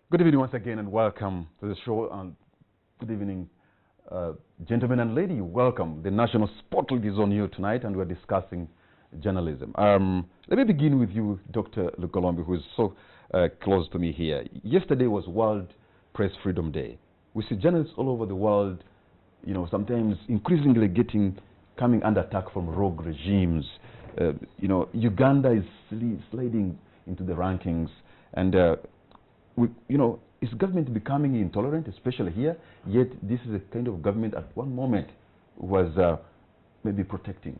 Good evening once again and welcome to the show. Good evening, gentlemen and lady. Welcome. The National Spotlight is on you tonight and we're discussing journalism. Let me begin with you, Dr. Lukolombi, who is so close to me here. Yesterday was World Press Freedom Day. We see journalists all over the world, you know, sometimes increasingly coming under attack from rogue regimes. You know, Uganda is sliding into the rankings, and you know, is government becoming intolerant, especially here? Yet this is a kind of government at one moment was maybe protecting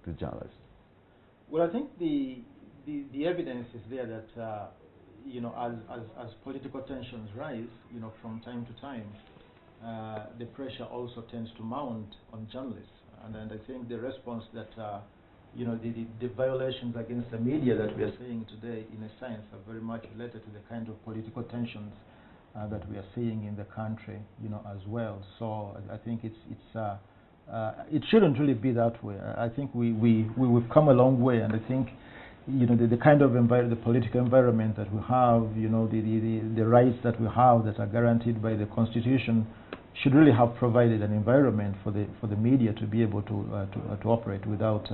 the journalists. Well, I think the evidence is there that you know, as political tensions rise, you know, from time to time, the pressure also tends to mount on journalists, and I think the response that you know, the violations against the media that we are seeing today, in a sense, are very much related to the kind of political tensions that we are seeing in the country, you know, as well. So I think it shouldn't really be that way. I think we've come a long way, and I think, you know, the kind of the political environment that we have, you know, the rights that we have that are guaranteed by the Constitution should really have provided an environment for the media to be able to operate without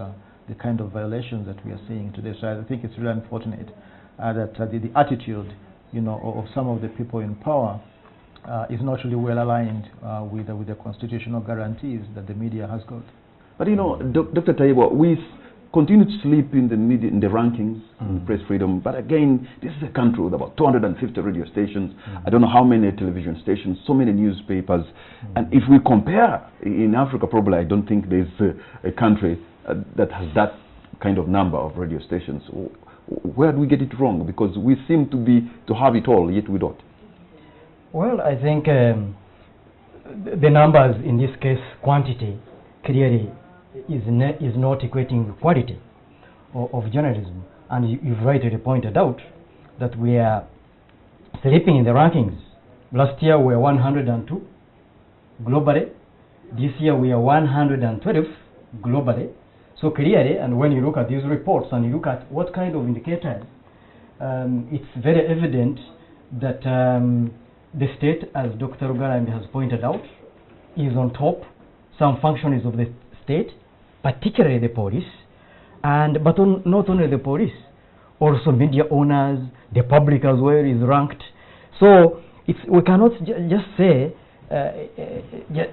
the kind of violations that we are seeing today. So I think it's really unfortunate that the attitude, you know, of some of the people in power is not really well aligned with the constitutional guarantees that the media has got. But you know, Dr. Taiwo, we continue to sleep in the media, in the rankings, in press freedom. But again, this is a country with about 250 radio stations. I don't know how many television stations, so many newspapers. And if we compare in Africa, probably I don't think there's a country that has that kind of number of radio stations. Where do we get it wrong? Because we seem to have it all, yet we don't. Well, I think the numbers in this case, quantity, clearly is not equating with quality of journalism. And you've rightly pointed out that we are slipping in the rankings. Last year we were 102 globally. This year we are 112 globally. So clearly, and when you look at these reports and you look at what kind of indicators, it's very evident that the state, as Dr. Lukolombi has pointed out, is on top. Some functionaries of the state, particularly the police, but not only the police, also media owners, the public as well is ranked. So we cannot just say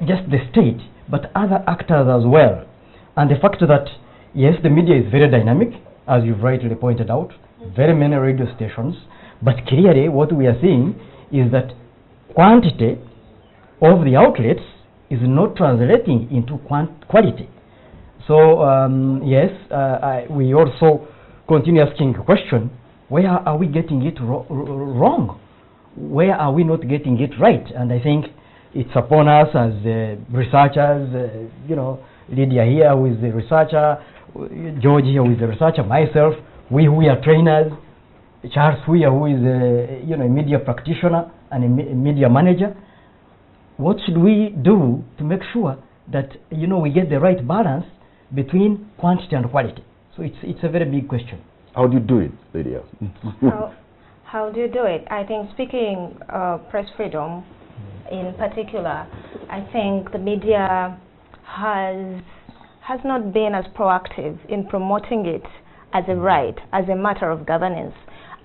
just the state, but other actors as well. And the fact that, yes, the media is very dynamic, as you've rightly pointed out, very many radio stations, but clearly what we are seeing is that quantity of the outlets is not translating into quality. So, yes, we also continue asking the question, where are we getting it wrong? Where are we not getting it right? And I think it's upon us as researchers, you know, Lydia here who is the researcher, George here who is the researcher, myself, we are trainers, Charles here who is a, you know, a media practitioner and a media manager. What should we do to make sure that, you know, we get the right balance between quantity and quality? So it's a very big question. How do you do it, Lydia? How do you do it? I think speaking press freedom in particular, I think the media has not been as proactive in promoting it as a right, as a matter of governance.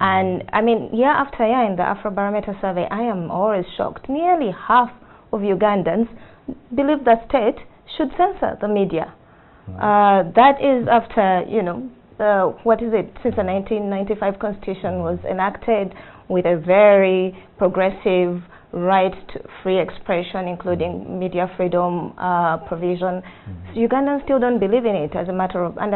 And I mean, year after year in the Afrobarometer survey, I am always shocked. Nearly half of Ugandans believe the state should censor the media. That is after, you know, what is it, since the 1995 Constitution was enacted with a very progressive right to free expression, including media freedom provision. So Ugandans still don't believe in it as a matter of, and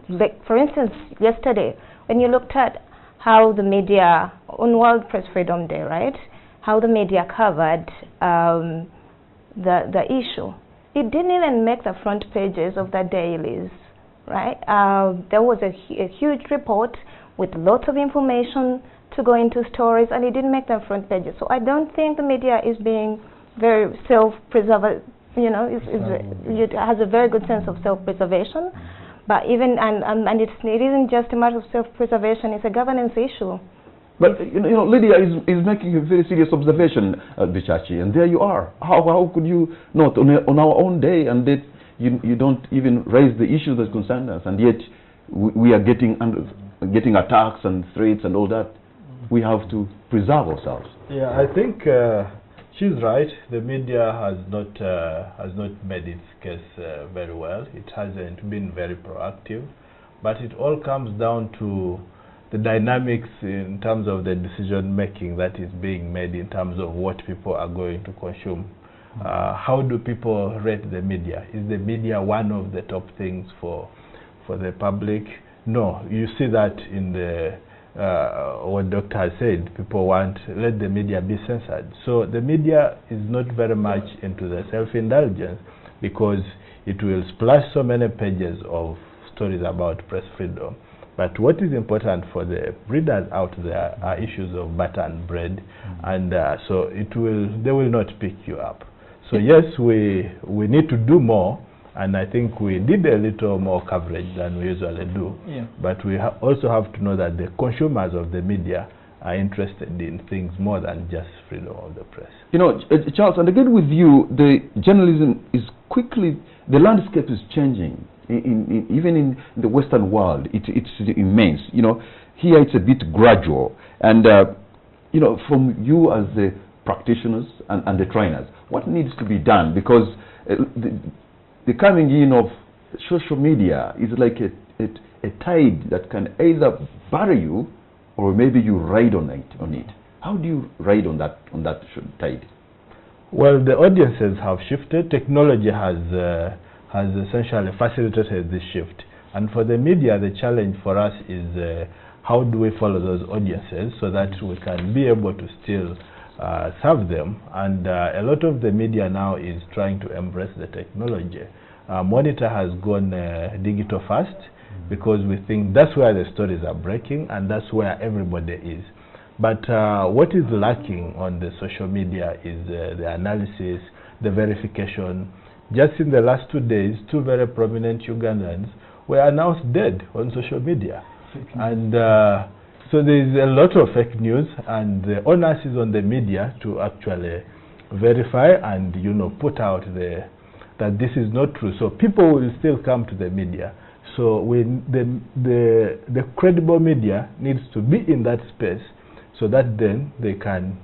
like, for instance, yesterday, when you looked at how the media, on World Press Freedom Day, right, how the media covered the issue, it didn't even make the front pages of the dailies, right? There was a huge report with lots of information to go into stories, and it didn't make the front pages. So I don't think the media is being very self-preservant, you know, it has a very good sense of self-preservation. But even, and it isn't just a matter of self-preservation, it's a governance issue. But Lydia is making a very serious observation, Bichachi, and there you are. How could you not on our own day, and that you don't even raise the issue that concern us, and yet we are getting attacks and threats and all that. We have to preserve ourselves. Yeah, I think she's right. The media has not made its case very well. It hasn't been very proactive, but it all comes down to the dynamics in terms of the decision making that is being made in terms of what people are going to consume. How do people rate the media? Is the media one of the top things for the public? No, you see that in the what Doctor has said. People let the media be censored. So the media is not very much into the self-indulgence, because it will splash so many pages of stories about press freedom. But what is important for the readers out there are issues of butter and bread, and so they will not pick you up. So yes, we need to do more, and I think we did a little more coverage than we usually do. Yeah. But we also have to know that the consumers of the media are interested in things more than just freedom of the press. Charles, and again with you, the journalism is the landscape is changing. Even in the Western world, it's immense. Here it's a bit gradual. And, from you as the practitioners and the trainers, what needs to be done? Because the coming in of social media is like a tide that can either bury you or maybe you ride on it. How do you ride on that tide? Well, the audiences have shifted. Technology has essentially facilitated this shift. And for the media, the challenge for us is how do we follow those audiences so that we can be able to still serve them. And a lot of the media now is trying to embrace the technology. Monitor has gone digital first, because we think that's where the stories are breaking and that's where everybody is. But what is lacking on the social media is the analysis, the verification. Just in the last 2 days, 2 very prominent Ugandans were announced dead on social media. And so there is a lot of fake news, and the onus is on the media to actually verify and put out that this is not true. So people will still come to the media. So the credible media needs to be in that space, so that then they can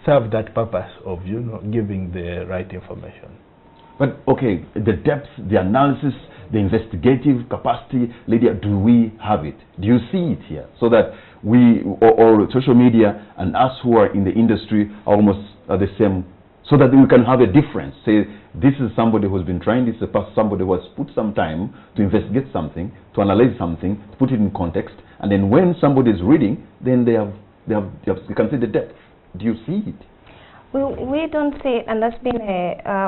serve that purpose of giving the right information. But okay, the depth, the analysis, the investigative capacity, Lydia, do we have it? Do you see it here? So that we, or social media and us who are in the industry are almost the same, so that we can have a difference. Say, this is somebody who's been trained, this is somebody who has put some time to investigate something, to analyze something, to put it in context, and then when somebody is reading, then you can see the depth. Do you see it? We don't see it, and that's been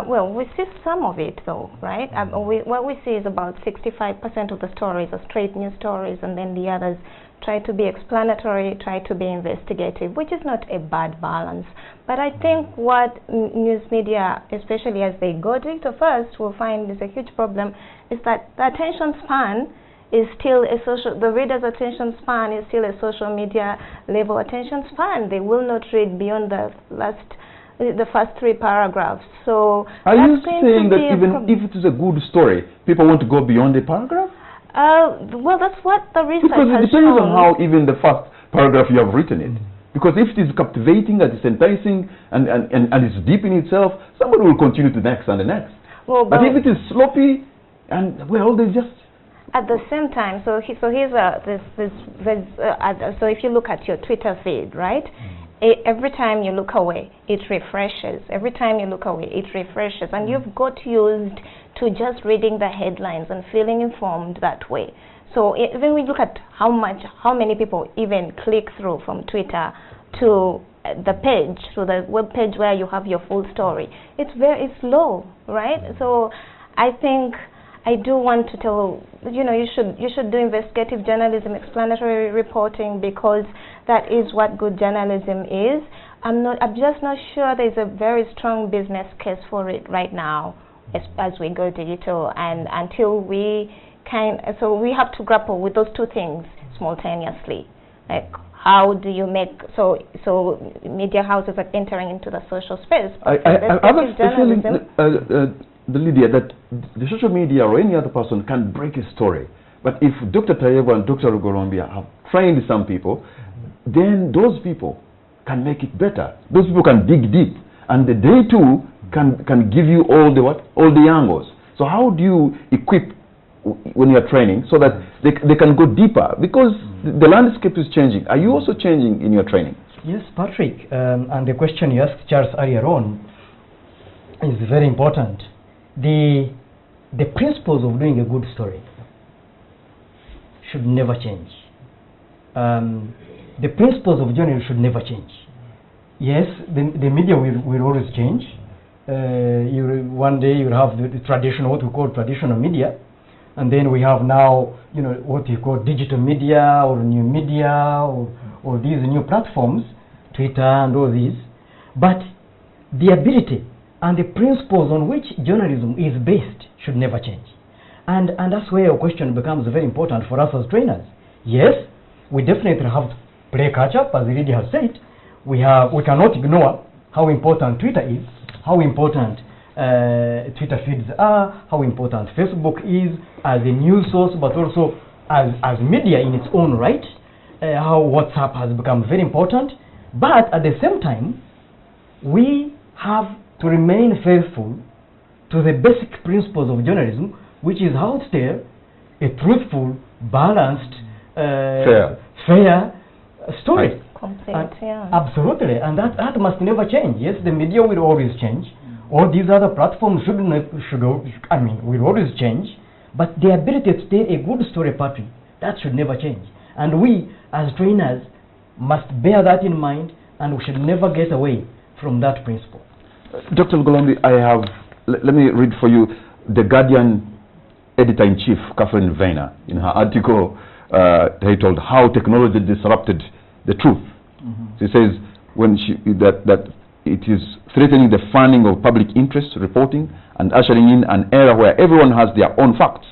well, we see some of it though, right? What we see is about 65% of the stories are straight news stories, and then the others try to be explanatory, try to be investigative, which is not a bad balance. But I think what news media, especially as they go digital first, will find is a huge problem, is that the attention span is still the reader's attention span is still a social media level attention span. They will not read beyond the first 3 paragraphs. So are you saying that even if it is a good story, people want to go beyond the paragraph? Well, that's what the research because it has depends shown. on how even the first paragraph you have written it. Because if it is captivating and it's enticing and it's deep in itself, somebody will continue to the next and the next. Well, but if it is sloppy and well, they just at the same time. So here's so if you look at your Twitter feed, right? Every time you look away, it refreshes. Every time you look away, it refreshes. And you've got used to just reading the headlines and feeling informed that way. So even we look at how many people even click through from Twitter to the page, to the web page where you have your full story, it's low, right? So I think I do want to tell you should do investigative journalism, explanatory reporting, because that is what good journalism is. I'm just not sure there's a very strong business case for it right now as we go digital, and until we can, so we have to grapple with those 2 things simultaneously. Like, how do you make so media houses are entering into the social space? I have a feeling, the Lydia, that the social media or any other person can break a story. But if Dr. Tayebo and Dr. Rugorombia have trained some people, then those people can make it better. Those people can dig deep, and they too can give you all the angles. So how do you equip when you are training so that they can go deeper? Because the landscape is changing. Are you also changing in your training? Yes, Patrick, and the question you asked Charles earlier on is very important. The principles of doing a good story should never change. The principles of journalism should never change. Yes, the media will always change. One day you'll have the traditional, what we call traditional media, and then we have now, what you call digital media or new media or these new platforms, Twitter and all these. But the ability and the principles on which journalism is based should never change. And that's where your question becomes very important for us as trainers. Yes, we definitely have to play catch up, as Lydia has said. We cannot ignore how important Twitter is, how important Twitter feeds are, how important Facebook is as a news source, but also as media in its own right, how WhatsApp has become very important. But at the same time, we have to remain faithful to the basic principles of journalism, which is out there, a truthful, balanced, fair story. Complete, yeah. Absolutely, and that must never change. Yes, the media will always change. All these other platforms will always change. But the ability to tell a good story, Patrick, that should never change. And we, as trainers, must bear that in mind, and we should never get away from that principle. Dr. Golombi, let me read for you the Guardian editor-in-chief, Catherine Vayner, in her article titled "How Technology Disrupted the Truth." She says that it is threatening the funding of public interest reporting and ushering in an era where everyone has their own facts,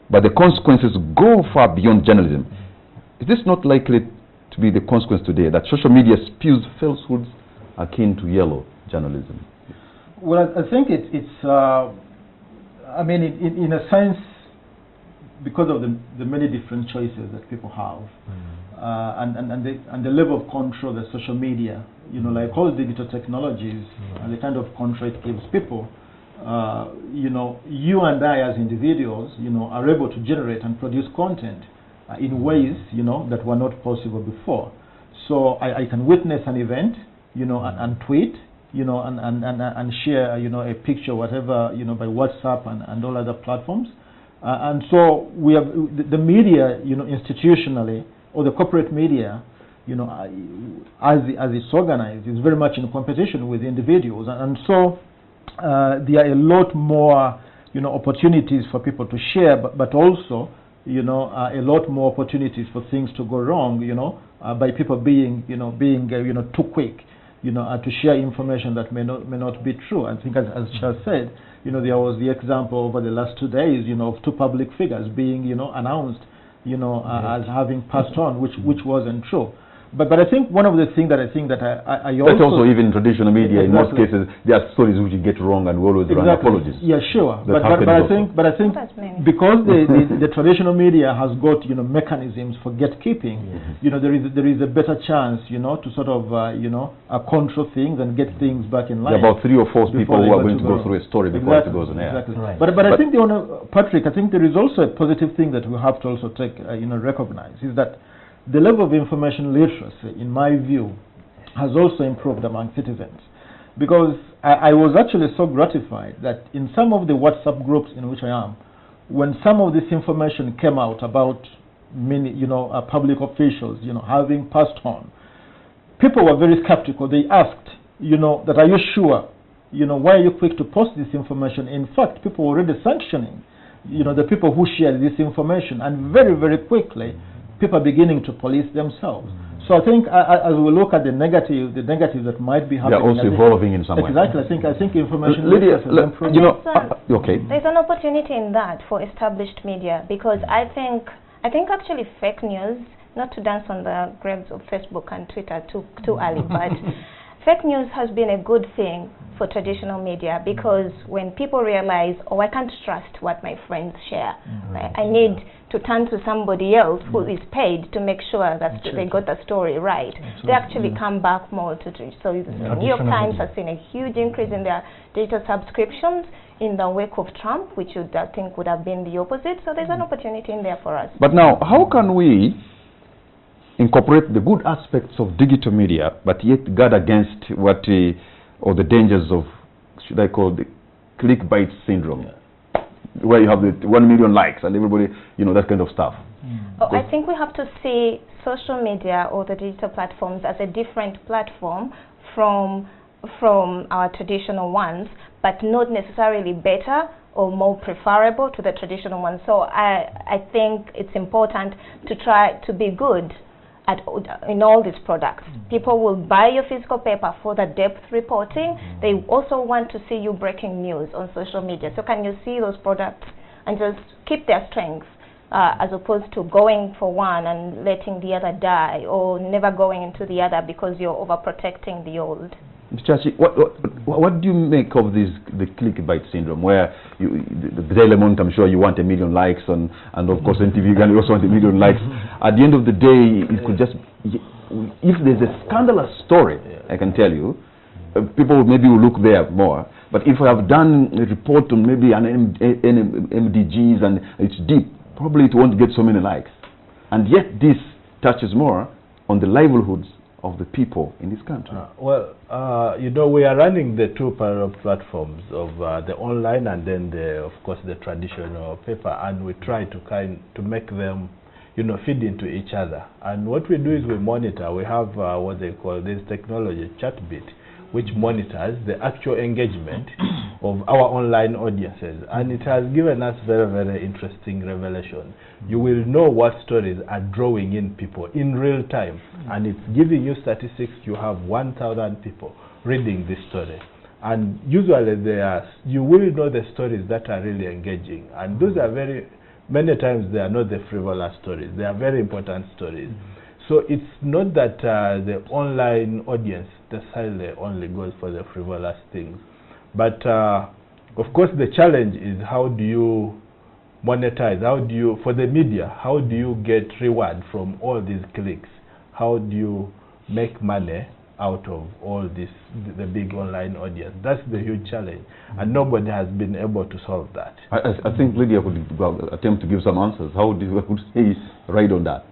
but the consequences go far beyond journalism. Is this not likely to be the consequence today, that social media spews falsehoods akin to yellow journalism? Well, I think in a sense, because of the many different choices that people have, and the level of control that social media, like all digital technologies, and the kind of control it gives people, you and I as individuals, are able to generate and produce content in ways, that were not possible before. So I can witness an event, and tweet, and share, a picture, whatever, by WhatsApp and all other platforms. And so we have the media, institutionally, or the corporate media, as it's organized, is very much in competition with individuals. And so there are a lot more, opportunities for people to share, but also, a lot more opportunities for things to go wrong, by people being too quick, to share information that may not be true. I think, as Charles said, there was the example over the last 2 days, of two public figures being, announced, as having passed on, which wasn't true. But I think one of the things that I also... That's also even traditional media. In most cases, there are stories which you get wrong, and we always run apologies. Yeah, sure. But I think because the traditional media has got mechanisms for gatekeeping, there is a better chance to sort of control things and get things back in line. There are about 3 or 4 people who are going to go through a story before it goes on air. Exactly. Right. But I think Patrick, I think there is also a positive thing that we have to also take recognize, is that the level of information literacy, in my view, has also improved among citizens. Because I was actually so gratified that in some of the WhatsApp groups in which I am, when some of this information came out about many, public officials, having passed on, people were very skeptical. They asked, that are you sure? Why are you quick to post this information? In fact, people were already sanctioning, the people who shared this information, and very, very quickly, people are beginning to police themselves. So I think as we look at the negative that might be happening, they're also evolving in some way. Exactly. I think information. Lydia, okay. There's an opportunity in that for established media, because I think actually fake news not to dance on the graves of Facebook and Twitter too early, but fake news has been a good thing for traditional media, because when people realize, oh, I can't trust what my friends share, I need to turn to somebody else who is paid to make sure that they got the story right. They actually come back more to it. So the New York Times has seen a huge increase in their data subscriptions in the wake of Trump, which I think would have been the opposite. So there's an opportunity in there for us. But now, how can we incorporate the good aspects of digital media, but yet guard against what or the dangers of, should I call, the clickbait syndrome, where you have the 1 million likes and everybody, that kind of stuff? Oh, I think we have to see social media or the digital platforms as a different platform from our traditional ones, but not necessarily better or more preferable to the traditional ones. So I think it's important to try to be good in all these products. People will buy your physical paper for the depth reporting. They also want to see you breaking news on social media. So can you see those products and just keep their strengths, as opposed to going for one and letting the other die, or never going into the other because you're overprotecting the old? Mr. Chachi, what do you make of the clickbait syndrome, where the Daily Monitor, I'm sure you want 1 million likes, and of course NTV you also want 1 million likes. At the end of the day, it could just, if there's a scandalous story, I can tell you, people maybe will look there more. But if I have done a report on maybe an MDGs and it's deep, probably it won't get so many likes. And yet this touches more on the livelihoods of the people in this country. We are running the two parallel platforms of the online and then of course the traditional paper, and we try to make them feed into each other. And what we do is we monitor. We have what they call this technology, Chatbit, which monitors the actual engagement of our online audiences, and it has given us very, very interesting revelation. You will know what stories are drawing in people in real time, and it's giving you statistics. You have 1,000 people reading this story, and usually you will know the stories that are really engaging, and those are many times they are not the frivolous stories. They are very important stories. So it's not that the online audience necessarily only goes for the frivolous things. But of course the challenge is, how do you monetize? For the media, how do you get reward from all these clicks? How do you make money out of all this, the big online audience? That's the huge challenge, and nobody has been able to solve that. I think Lydia could attempt to give some answers. How do you say right on that?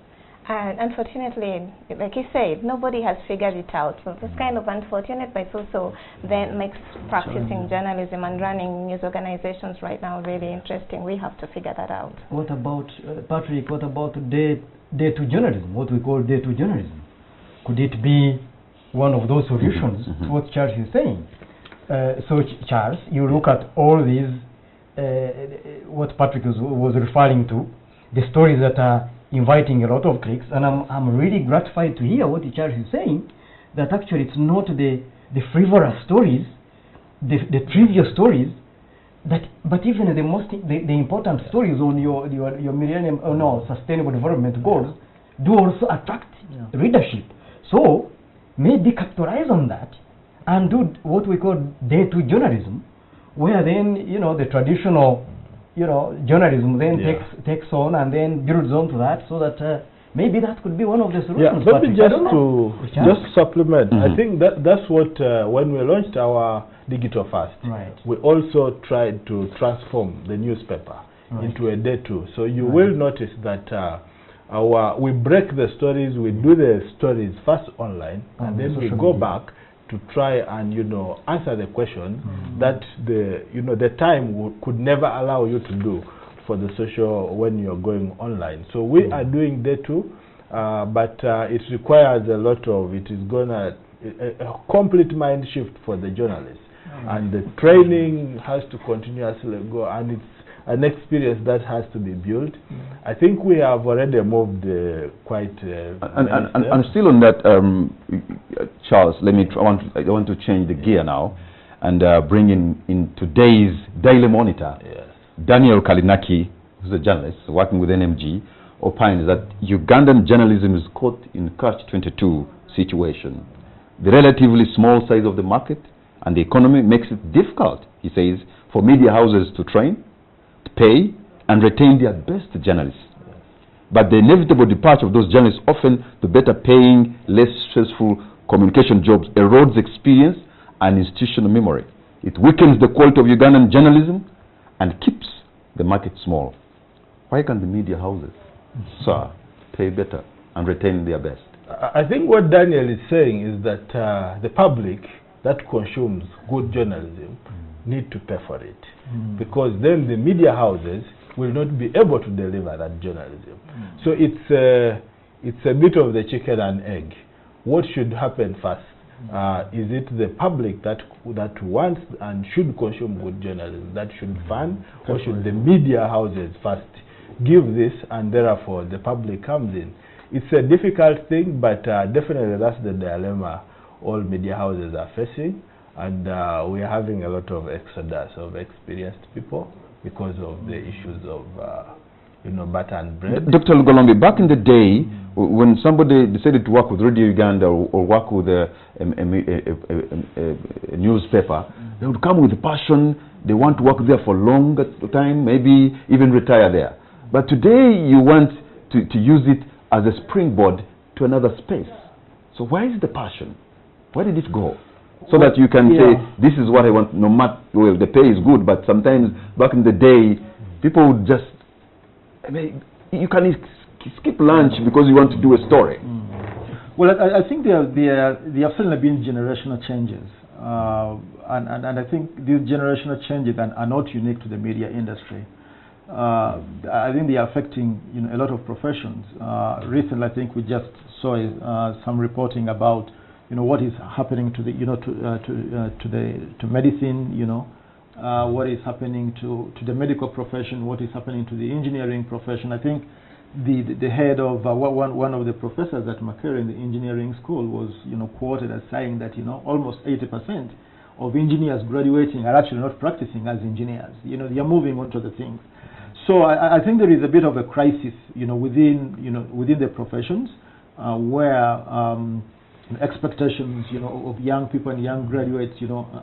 And unfortunately, like you said, nobody has figured it out. So it's kind of unfortunate, but it's also then makes practicing journalism and running news organizations right now really interesting. We have to figure that out. What about, Patrick, what about day-to journalism, what we call day-to journalism? Could it be one of those solutions to what Charles is saying? So Charles, you look at all these, what Patrick was referring to, the stories that are inviting a lot of clicks, and I'm really gratified to hear what Charles is saying, that actually it's not the frivolous stories, the trivial stories, but even the important stories on your millennium sustainable development goals do also attract readership. So maybe capitalize on that and do what we call day-to journalism, where then the traditional journalism then takes on and then builds on to that, so that maybe that could be one of the solutions. Let me just supplement. I think that's what when we launched our Digital First, we also tried to transform the newspaper into a day-to. So you will notice that we break the stories, we do the stories first online, and then we go back to try and answer the question that the time could never allow you to do for the social when you're going online. So we are doing day-to, but it requires a lot of, it is gonna a complete mind shift for the journalists, and the training has to continuously go, and it's an experience that has to be built. I think we have already moved quite and still on that, Charles, I want to change the gear now and bring in today's Daily Monitor, Daniel Kalinaki, who's a journalist working with NMG opines that Ugandan journalism is caught in catch-22 situation. The relatively small size of the market and the economy makes it difficult, he says, for media houses to train, to pay, and retain their best journalists. But the inevitable departure of those journalists, often to better paying, less stressful communication jobs, erodes experience and institutional memory. It weakens the quality of Ugandan journalism and keeps the market small. Why can't the media houses, sir, pay better and retain their best? I think what Daniel is saying is that the public that consumes good journalism need to pay for it, because then the media houses will not be able to deliver that journalism. So it's a bit of the chicken and egg. What should happen first? Is it the public that wants and should consume good journalism that should fund, or should the media houses first give this and therefore the public comes in? It's a difficult thing, but definitely that's the dilemma all media houses are facing, and we are having a lot of exodus of experienced people because of the issues of butter and bread. Dr. Lugolombi, back in the day, when somebody decided to work with Radio Uganda or work with a newspaper, they would come with passion. They want to work there for a long time, maybe even retire there. But today you want to use it as a springboard to another space. So why is the passion? Where did it go? So that you can say, this is what I want, no matter, well, the pay is good, but sometimes back in the day, people would just, I mean, you can skip lunch because you want to do a story. Well, I think there have certainly been generational changes. And I think these generational changes are not unique to the media industry. I think they are affecting a lot of professions. Recently, I think we just saw some reporting about what is happening to the to medicine, what is happening to the medical profession, what is happening to the engineering profession. I think the head of one of the professors at Makerere in the engineering school was quoted as saying that almost 80% of engineers graduating are actually not practicing as engineers. They are moving on to the things. So I think there is a bit of a crisis within the professions where expectations of young people and young graduates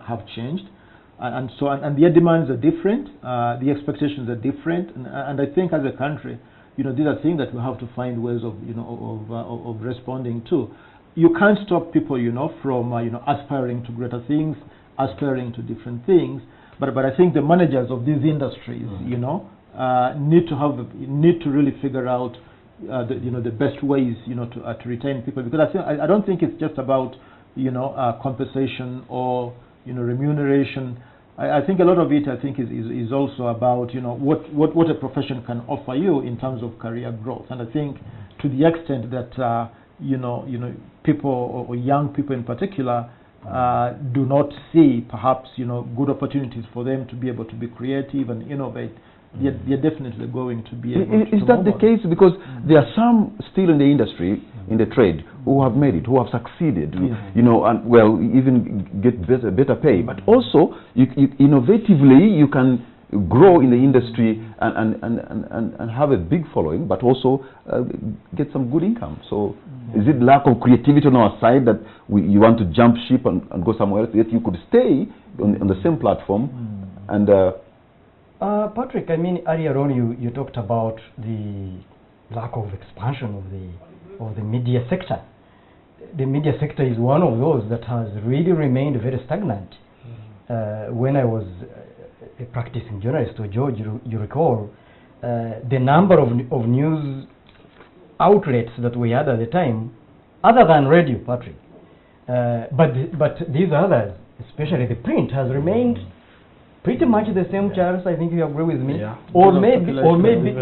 have changed, and their demands are different, the expectations are different, and I think as a country these are things that we have to find ways of responding to. You can't stop people from aspiring to greater things, aspiring to different things, but I think the managers of these industries need to really figure out the best ways to retain people, because I don't think it's just about compensation or remuneration. I think a lot of it is also about what a profession can offer you in terms of career growth. And I think to the extent that people or young people in particular do not see perhaps good opportunities for them to be able to be creative and innovate, they're definitely going to be able to. Is that the case? Because there are some still in the industry, in the trade, who have made it, who have succeeded, and well, even get better pay. But also, innovatively, you can grow in the industry and have a big following, but also get some good income. So, is it lack of creativity on our side that you want to jump ship and go somewhere else, yet you could stay on the same platform and Patrick, I mean, earlier on you talked about the lack of expansion of the media sector. The media sector is one of those that has really remained very stagnant. When I was a practicing journalist, or George, you recall, the number of news outlets that we had at the time, other than radio, Patrick, but these others, especially the print, has remained pretty much the same, Charles. I think you agree with me. Yeah. Or maybe,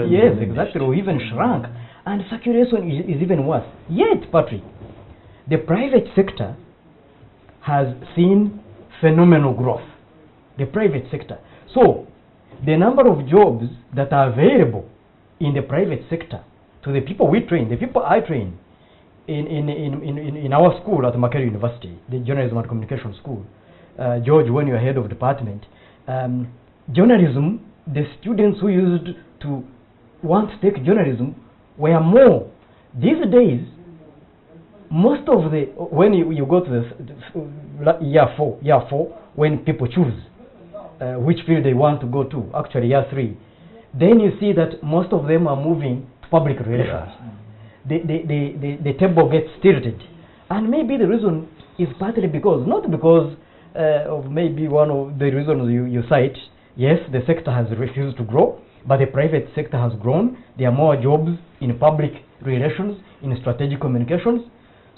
yes, exactly, or even shrunk. And circulation is even worse. Yet, Patrick, the private sector has seen phenomenal growth. The private sector. So, the number of jobs that are available in the private sector to the people we train, the people I train in our school at Makerere University, the Journalism and Communication School. George, when you're head of department, journalism, the students who used to want to take journalism were more. These days, most of the, when you go to this year four, when people choose which field they want to go to, actually year 3, then you see that most of them are moving to public relations. The table gets tilted. And maybe the reason is partly because, not because of maybe one of the reasons you cite, yes, the sector has refused to grow, but the private sector has grown. There are more jobs in public relations, in strategic communications.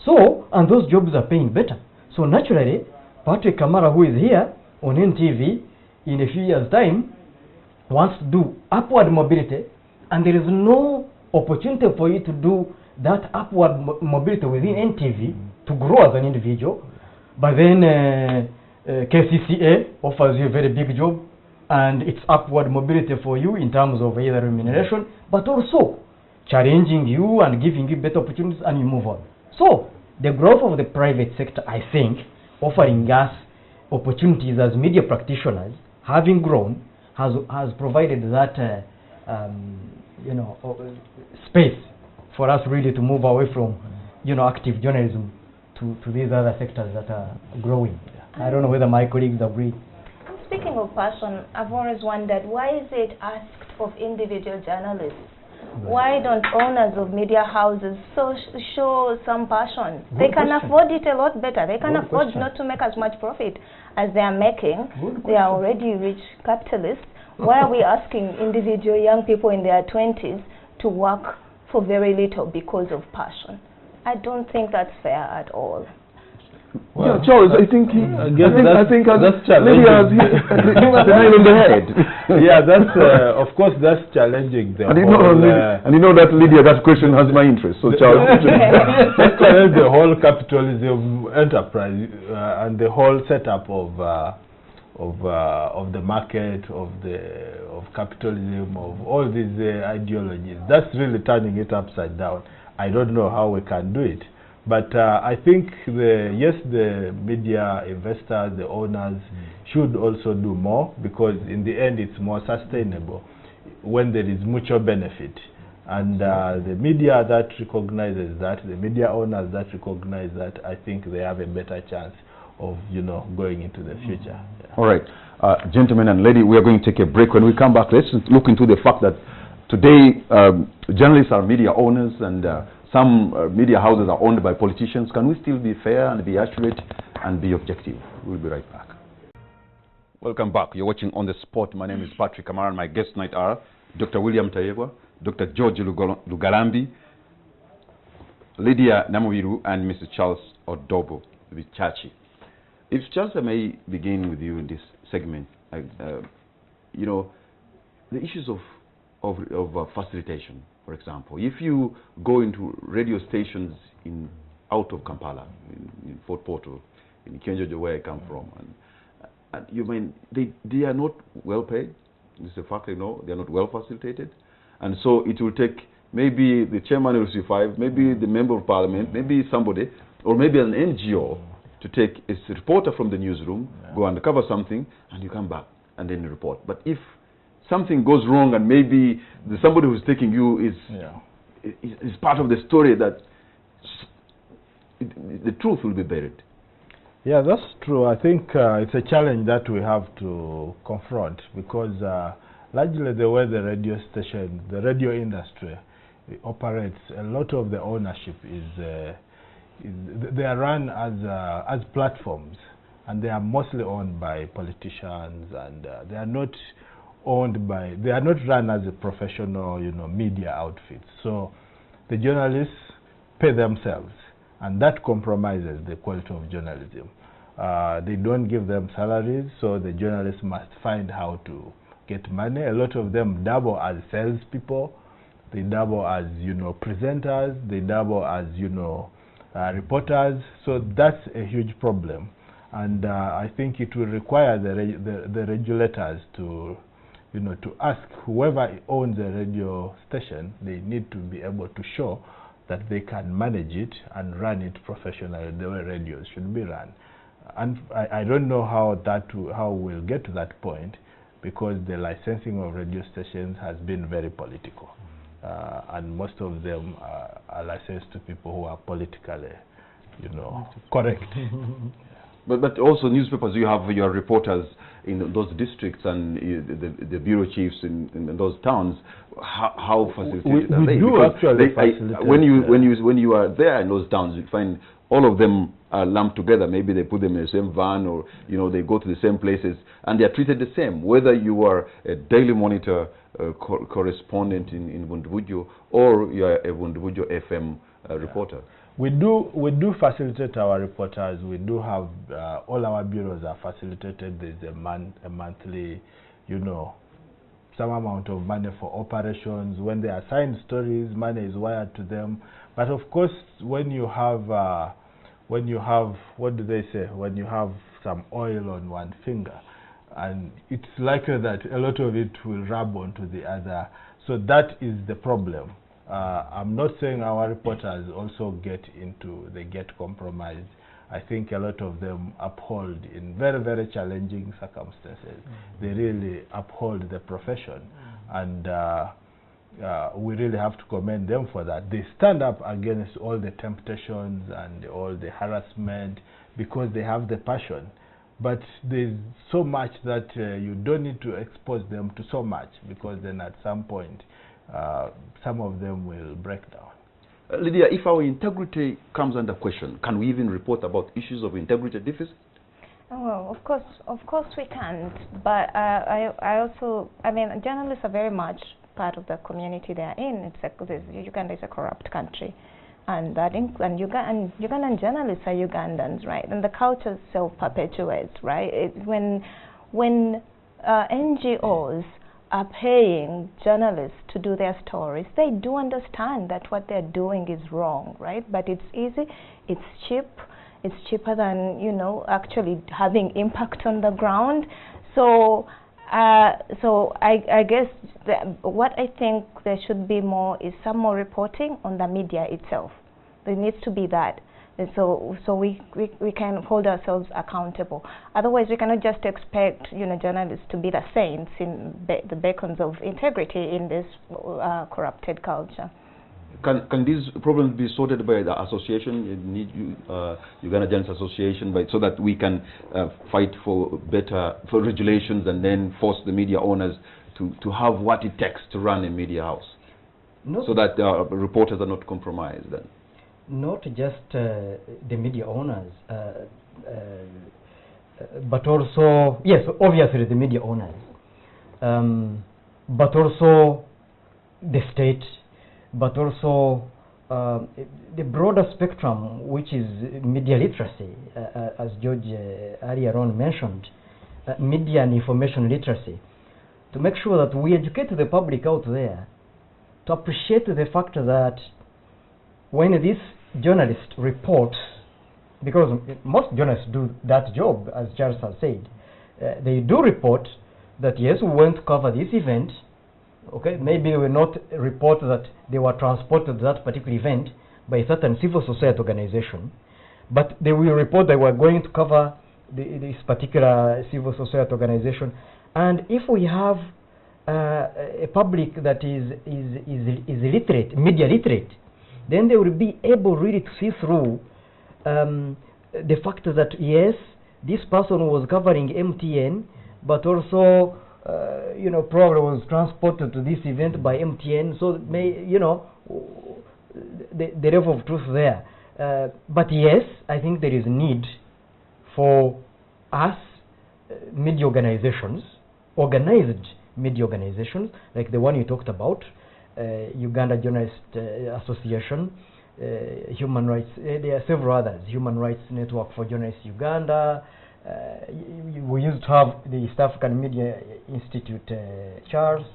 So, and those jobs are paying better. So naturally, Patrick Kamara, who is here on NTV, in a few years' time, wants to do upward mobility, and there is no opportunity for you to do that upward mobility within NTV to grow as an individual. But then KCCA offers you a very big job, and it's upward mobility for you in terms of either remuneration, but also challenging you and giving you better opportunities, and you move on. So the growth of the private sector, I think, offering us opportunities as media practitioners, having grown, has provided that space for us really to move away from active journalism to these other sectors that are growing. I don't know whether my colleagues agree. Speaking of passion, I've always wondered, why is it asked of individual journalists? Why don't owners of media houses show some passion? They can afford it a lot better. They can afford not to make as much profit as they are making. They are already rich capitalists. Why are we asking individual young people in their 20s to work for very little because of passion? I don't think that's fair at all. Well, yeah, Charles, I think that's challenging. Lydia has hit the nail on the head. Yeah, that's of course that's challenging. And you know that Lydia, that question has my interest. So Charles, that challenges the whole capitalism enterprise and the whole setup of the market, of capitalism, of all these ideologies. That's really turning it upside down. I don't know how we can do it. But I think the media investors, the owners, should also do more, because in the end it's more sustainable when there is mutual benefit. And the media that recognizes that, the media owners that recognize that, I think they have a better chance of going into the future. Yeah. All right, gentlemen and lady, we are going to take a break. When we come back, let's look into the fact that today journalists are media owners, and some media houses are owned by politicians. Can we still be fair and be accurate and be objective? We'll be right back. Welcome back. You're watching On the Spot. My name is Patrick Kamara, and my guests tonight are Dr. William Tayebwa, Dr. George Lugalambi, Lydia Namubiru, and Mr. Charles Odobo Vichachi. If Charles, I may begin with you in this segment. The issues of facilitation. For example, if you go into radio stations out of Kampala, in Fort Portal, in Kenjojo, where I come from, and you mean they are not well paid. This is a fact. They are not well facilitated, and so it will take maybe the chairman will survive, maybe the member of parliament, maybe somebody, or maybe an NGO to take a reporter from the newsroom, go and cover something, and you come back and then you report. But if something goes wrong, and maybe somebody who's taking you is part of the story, that the truth will be buried. Yeah, that's true. I think it's a challenge that we have to confront, because largely the way the radio industry operates, a lot of the ownership they are run as platforms, and they are mostly owned by politicians, and they are not run as a professional, media outfit. So the journalists pay themselves, and that compromises the quality of journalism. They don't give them salaries, so the journalists must find how to get money. A lot of them double as salespeople, they double as presenters, they double as reporters. So that's a huge problem, and I think it will require the regulators to ask whoever owns a radio station. They need to be able to show that they can manage it and run it professionally, the way radios should be run. And I don't know how we'll get to that point, because the licensing of radio stations has been very political. and most of them are licensed to people who are politically, correct. But also newspapers, you have your reporters in those districts and the bureau chiefs in those towns. How facilitated are they? Do because actually facilitate. When you are there in those towns, you find all of them are lumped together. Maybe they put them in the same van, or they go to the same places, and they are treated the same. Whether you are a Daily Monitor correspondent in Vunduvujo or you are a Vunduvujo FM reporter. We do facilitate our reporters. We do have all our bureaus are facilitated. There's a monthly, some amount of money for operations. When they assign stories, money is wired to them. But of course, when you have what do they say? When you have some oil on one finger, and it's likely that a lot of it will rub onto the other. So that is the problem. I'm not saying our reporters also get compromised. I think a lot of them uphold in very, very challenging circumstances. They really uphold the profession, and we really have to commend them for that. They stand up against all the temptations and all the harassment because they have the passion. But there's so much that you don't need to expose them to so much, because then at some point some of them will break down. Lydia, if our integrity comes under question, can we even report about issues of integrity deficit? Oh, well, of course we can't. But journalists are very much part of the community they are in. Uganda is a corrupt country, and Ugandan journalists are Ugandans, right? And the culture self-perpetuates, right? When NGOs are paying journalists to do their stories, they do understand that what they're doing is wrong, right? But it's easy, it's cheap, it's cheaper than actually having impact on the ground. So I guess what I think there should be more is some more reporting on the media itself. There needs to be that. And so we can hold ourselves accountable. Otherwise, we cannot just expect journalists to be the saints in the beacons of integrity in this corrupted culture. Can these problems be sorted by the association, Uganda Journalists Association, so that we can fight for regulations and then force the media owners to have what it takes to run a media house, so that reporters are not compromised then? Not just the media owners, but also, yes, obviously the media owners, but also the state, but also the broader spectrum, which is media literacy, as George earlier on mentioned, media and information literacy, to make sure that we educate the public out there to appreciate the fact that when this journalist reports, because most journalists do that job, as Charles has said, they do report that yes, we went to cover this event. Okay, maybe they will not report that they were transported to that particular event by a certain civil society organization, but they will report they were going to cover this particular civil society organization. And if we have a public that is literate, media literate, then they will be able really to see through the fact that yes, this person was covering MTN, but also probably was transported to this event by MTN. So the level of truth there. But yes, I think there is need for us media organizations, organized media organizations like the one you talked about. Uganda Journalist Association, Human Rights, there are several others, Human Rights Network for Journalists Uganda. We used to have the East African Media Institute, Charles.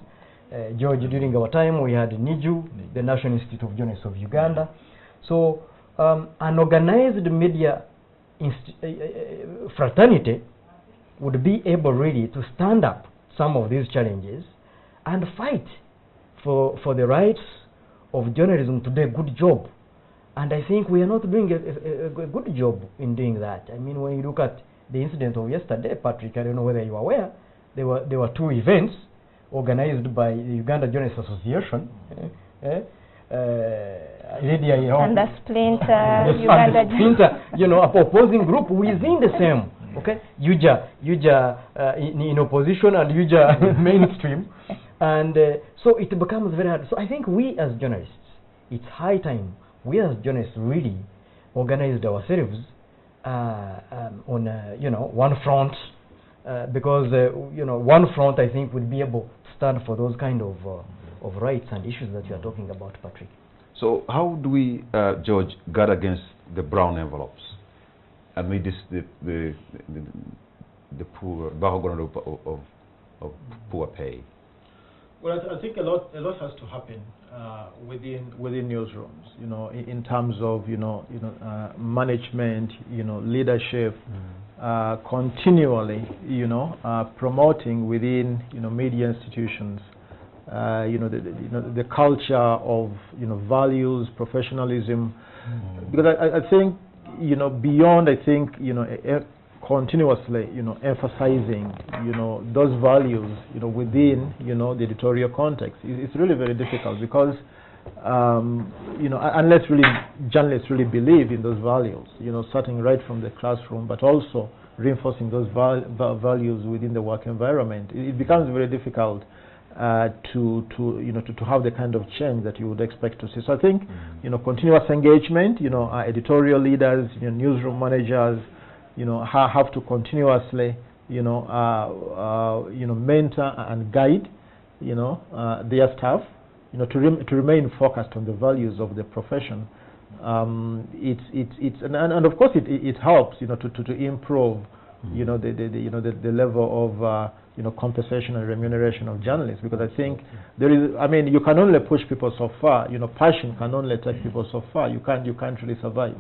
George, during our time, we had NIJU, the National Institute of Journalists of Uganda. So an organized media fraternity would be able really to stand up some of these challenges and fight for the rights of journalism to do a good job. And I think we are not doing a good job in doing that. I mean, when you look at the incident of yesterday, Patrick, I don't know whether you are aware, there were two events organized by the Uganda Journalists Association, Lydia, and the splinter, the Uganda. splinter, opposing group within the same. Okay, UJA in opposition and UJA mainstream, and so it becomes very hard. So I think we as journalists, it's high time we as journalists really organized ourselves on one front, because one front I think would be able to stand for those kind of rights and issues that you are talking about, Patrick. So how do we, George, guard against the brown envelopes amid this, the poor background of poor pay? Well, I think a lot has to happen within newsrooms. In terms of management, leadership, continually, promoting within media institutions, the culture of values, professionalism, because I think beyond continuously emphasizing those values within the editorial context, it's really very difficult, because unless really journalists really believe in those values, starting right from the classroom, but also reinforcing those values within the work environment, it becomes very difficult to have the kind of change that you would expect to see. So I think continuous engagement, our editorial leaders, newsroom managers, have to continuously mentor and guide their staff, to remain focused on the values of the profession. And of course it helps to improve the level of compensation and remuneration of journalists, because I think there is, you can only push people so far. Passion can only take people so far. You can't really survive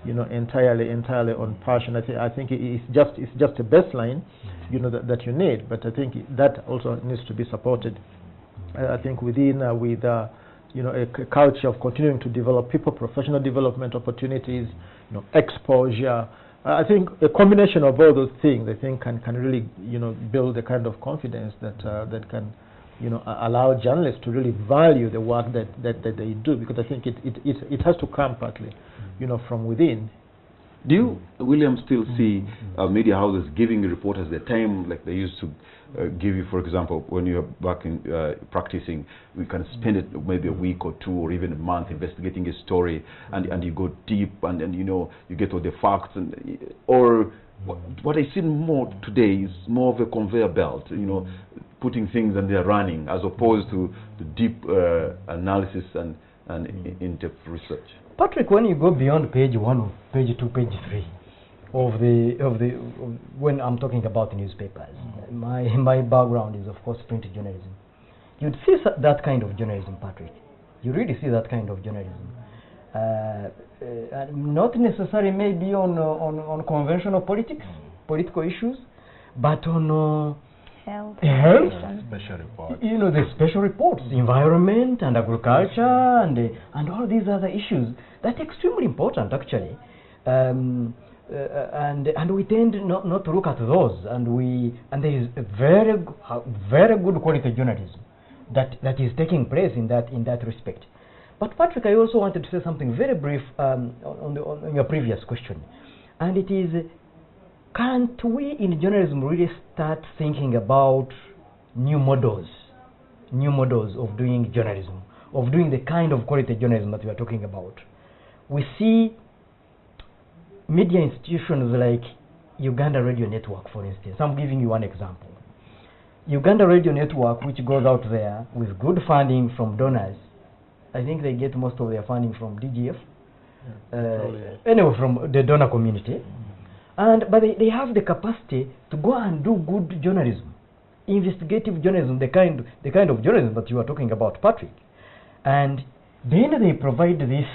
entirely on passion. I think it's just a baseline that you need, but I think that also needs to be supported. I think within with a culture of continuing to develop people, professional development opportunities, exposure. I think a combination of all those things, I think, can really build the kind of confidence that can allow journalists to really value the work that they do, because I think it has to come partly from within. Do you, William, still see media houses giving reporters the time like they used to give you? For example, when you're back in practicing, we can spend it maybe a week or two or even a month investigating a story, and you go deep, and you get all the facts, or what I see more today is more of a conveyor belt, putting things and they're running, as opposed to the deep analysis and in-depth research. Patrick, when you go beyond page 1 or page 2, page 3 of when I'm talking about newspapers, my background is of course print journalism. You'd see that kind of journalism, Patrick. You really see that kind of journalism. Not necessarily maybe on conventional political issues, but on health, special reports. The special reports, environment and agriculture, and all these other issues that are extremely important, actually. And we tend not to look at those, and there is a very good quality journalism that is taking place in that respect. But Patrick, I also wanted to say something very brief on your previous question, and it is, can't we in journalism really start thinking about new models of doing journalism, of doing the kind of quality journalism that we are talking about? We see media institutions like Uganda Radio Network, for instance. I'm giving you one example. Uganda Radio Network, which goes out there with good funding from donors. I think they get most of their funding from DGF. Anyway, from the donor community. But they have the capacity to go and do good journalism, investigative journalism, the kind of journalism that you are talking about, Patrick. And then they provide this,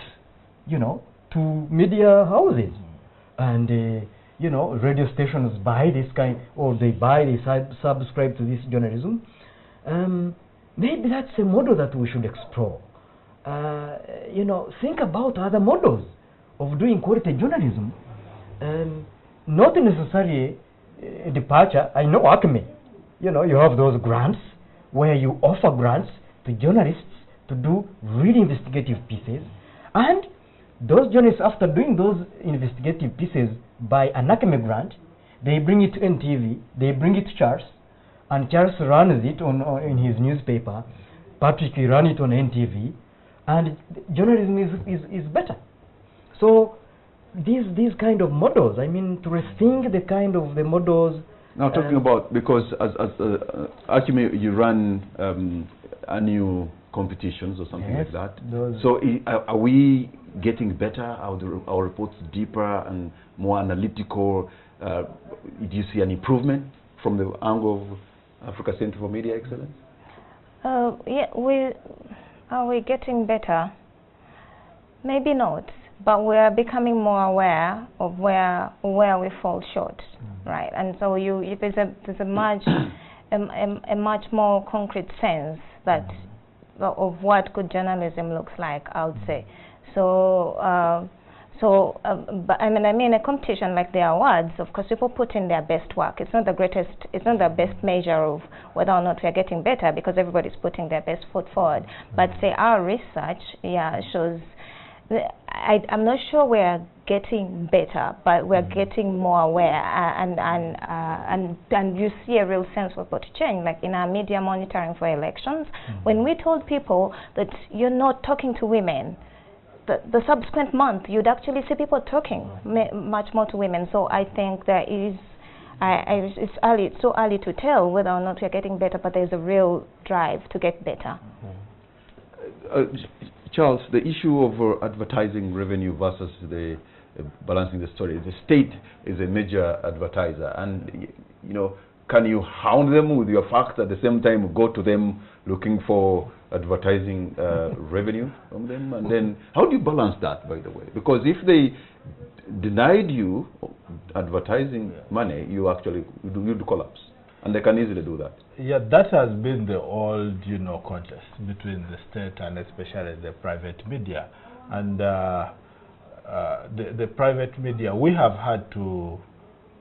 to media houses, and radio stations buy this kind, or they subscribe to this journalism. Maybe that's a model that we should explore. Think about other models of doing quality journalism. Not necessarily a departure. I know Acme, you have those grants where you offer grants to journalists to do really investigative pieces, and those journalists, after doing those investigative pieces by an academic grant, they bring it to NTV, they bring it to Charles, and Charles runs it in his newspaper. Patrick will run it on NTV, and journalism is better. So these kind of models, I mean, to rethink the kind of the models. Now talking about, because as actually you run annual competitions or something like that. So are we getting better? Are our reports deeper and more analytical? Do you see an improvement from the angle of Africa Center for Media Excellence? Yeah, are we getting better? Maybe not, but we are becoming more aware of where we fall short, right? And so there's a much a much more concrete sense that of what good journalism looks like, I would say. So but I mean, a competition like the awards, of course, people put in their best work. It's not the greatest, it's not the best measure of whether or not we are getting better, because everybody's putting their best foot forward. But say our research, shows. I'm not sure we're getting better, but we're getting more aware, and you see a real sense of what to change. Like in our media monitoring for elections, when we told people that you're not talking to women, the subsequent month you'd actually see people talking much more to women. So I think there is, it's early, it's so early to tell whether or not we're getting better, but there's a real drive to get better. Charles, the issue of advertising revenue versus the balancing the story. The state is a major advertiser, and can you hound them with your facts at the same time go to them looking for advertising revenue from them? And then how do you balance that, by the way? Because if they denied you advertising money, you'd collapse, and they can easily do that. Yeah, that has been the old, contest between the state and especially the private media. And the private media, we have had to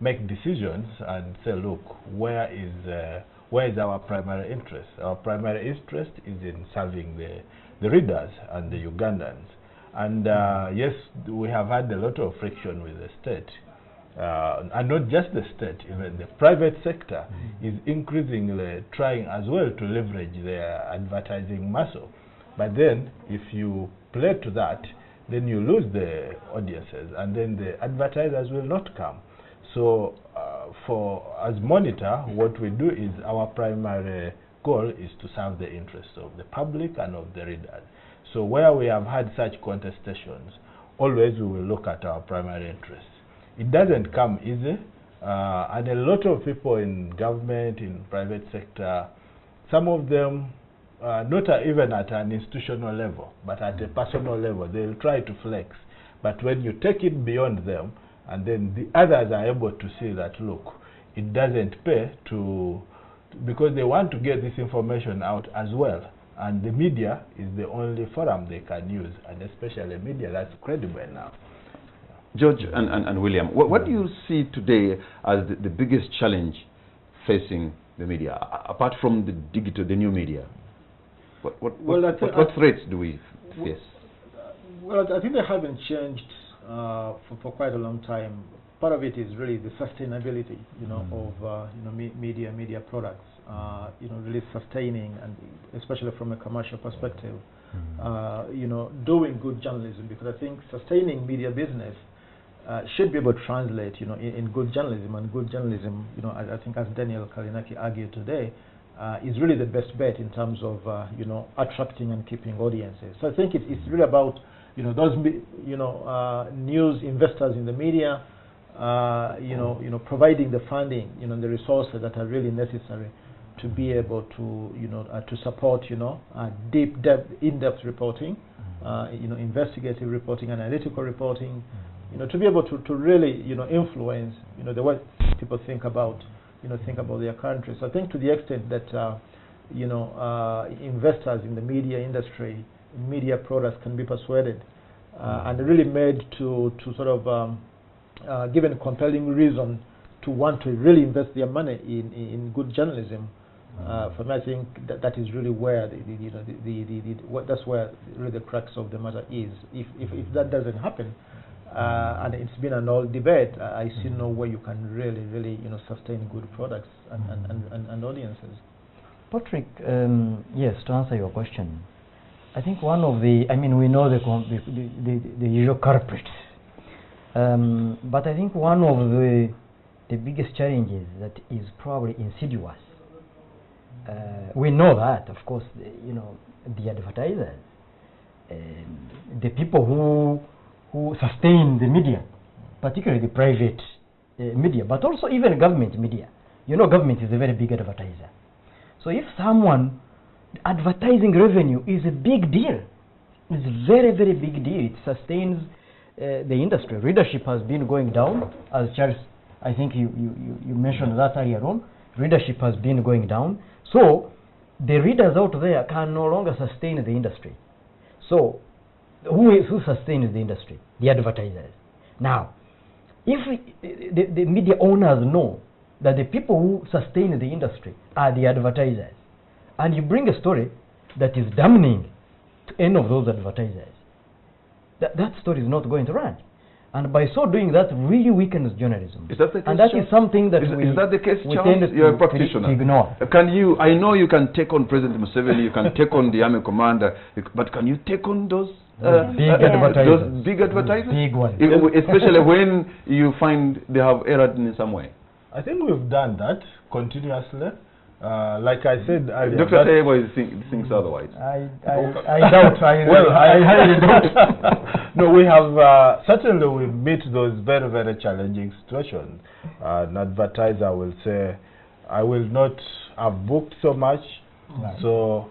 make decisions and say, look, where is our primary interest? Our primary interest is in serving the readers and the Ugandans. And yes, we have had a lot of friction with the state. And not just the state, even the private sector is increasingly trying as well to leverage their advertising muscle. But then, if you play to that, then you lose the audiences, and then the advertisers will not come. So, as Monitor, what we do is our primary goal is to serve the interests of the public and of the readers. So, where we have had such contestations, always we will look at our primary interests. It doesn't come easy, and a lot of people in government, in private sector, some of them, not even at an institutional level, but at a personal level, they'll try to flex. But when you take it beyond them, and then the others are able to see that, look, it doesn't pay because they want to get this information out as well. And the media is the only forum they can use, and especially media that's credible now. George and William, what do you see today as the biggest challenge facing the media, apart from the new media? What threats do we face? Well, I think they haven't changed for quite a long time. Part of it is really the sustainability, of media products, really sustaining, and especially from a commercial perspective, doing good journalism, because I think sustaining media business should be able to translate, in good journalism, and good journalism, I think, as Daniel Kalinaki argued today, is really the best bet in terms of, attracting and keeping audiences. So I think it's really about, those, news investors in the media, providing the funding, the resources that are really necessary to be able to, to support, in-depth reporting, investigative reporting, analytical reporting, to be able to really, influence, the way people think about their country. So I think to the extent that, investors in the media industry, media products can be persuaded and really made to sort of given a compelling reason to want to really invest their money in good journalism, For me, I think that is really where that's where really the crux of the matter is. If that doesn't happen, and it's been an old debate, I see no way you can really sustain good products and audiences. Patrick, yes, to answer your question, I think one of the, I mean, we know the usual culprits, but I think one of the biggest challenges that is probably insidious. We know that, of course, the advertisers, the people who sustain the media, particularly the private media, but also even government media. Government is a very big advertiser. So if someone, advertising revenue is a big deal. It's a very, very big deal. It sustains the industry. Readership has been going down, as Charles, I think you mentioned that earlier on. Readership has been going down. So the readers out there can no longer sustain the industry. So who sustains the industry? The advertisers. Now, if the media owners know that the people who sustain the industry are the advertisers, and you bring a story that is damning to any of those advertisers, that story is not going to run. And by so doing, that really weakens journalism. Is that the case, and that Charles? is something that is that the case, we Charles? tend You're a to practitioner. ignore. I know you can take on President Museveni, you can take on the army commander, but can you take on those big advertisers? Those big advertisers? Big ones. Especially when you find they have erred in some way. I think we've done that continuously. Like I said earlier, Dr. Tayebo thinks otherwise. I doubt. I highly doubt. No, we have certainly we meet those very, very challenging situations. An advertiser will say, "I will not have booked so much, so